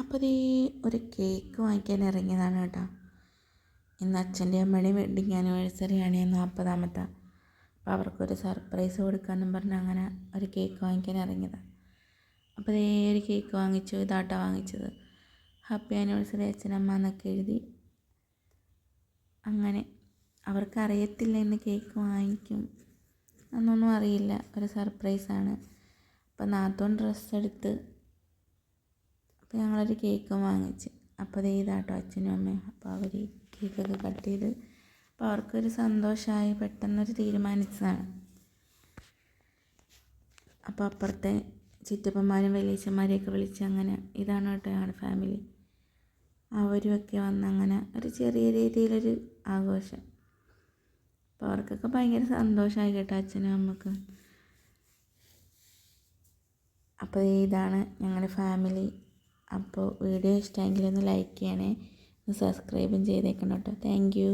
അപ്പോൾ ദേ ഒരു കേക്ക് വാങ്ങിക്കാൻ ഇറങ്ങിയതാണ് കേട്ടോ. ഇന്ന് അച്ഛൻ്റെ അമ്മയുടെയും വെഡ്ഡിങ് ആനിവേഴ്സറിയാണ്, 40ാമത്തെ. അപ്പോൾ അവർക്കൊരു സർപ്രൈസ് കൊടുക്കാമെന്നും പറഞ്ഞ് അങ്ങനെ ഒരു കേക്ക് വാങ്ങിക്കാൻ ഇറങ്ങിയതാണ്. അപ്പോൾ ദേ ഒരു കേക്ക് വാങ്ങിച്ചു. ഇതാട്ടോ വാങ്ങിച്ചത്. ഹാപ്പി ആനിവേഴ്സറി അച്ഛനമ്മ എന്നൊക്കെ എഴുതി. അങ്ങനെ അവർക്കറിയത്തില്ല ഇന്ന് കേക്ക് വാങ്ങിക്കും എന്നൊന്നും അറിയില്ല, ഒരു സർപ്രൈസാണ്. അപ്പോൾ നാത്തൂൻ ഡ്രസ്സ് എടുത്ത്, അപ്പോൾ ഞങ്ങളൊരു കേക്കും വാങ്ങിച്ച്. അപ്പോൾ ദേ ഇതാട്ടോ അച്ഛനും അമ്മയും. അപ്പോൾ അവർ കേക്കൊക്കെ കട്ട് ചെയ്ത്, അപ്പോൾ അവർക്കൊരു സന്തോഷമായി, പെട്ടെന്നൊരു തീരുമാനിച്ചതാണ്. അപ്പോൾ അപ്പുറത്തെ ചിറ്റപ്പന്മാരും വലിയച്ഛന്മാരെയൊക്കെ വിളിച്ച് അങ്ങനെ ഇതാണ് കേട്ടോ ഞങ്ങളുടെ ഫാമിലി. അവരുമൊക്കെ വന്നങ്ങനെ ഒരു ചെറിയ രീതിയിലൊരു ആഘോഷം. അപ്പോൾ അവർക്കൊക്കെ ഭയങ്കര സന്തോഷമായി കേട്ടോ, അച്ഛനും അമ്മക്കും. അപ്പോൾ ഇതാണ് ഞങ്ങളുടെ ഫാമിലി. അപ്പോൾ വീഡിയോ ഇഷ്ടമെങ്കിൽ ഒന്ന് ലൈക്ക് ചെയ്യണേ, ഒന്ന് സബ്സ്ക്രൈബും ചെയ്തേക്കണം കേട്ടോ. Thank you.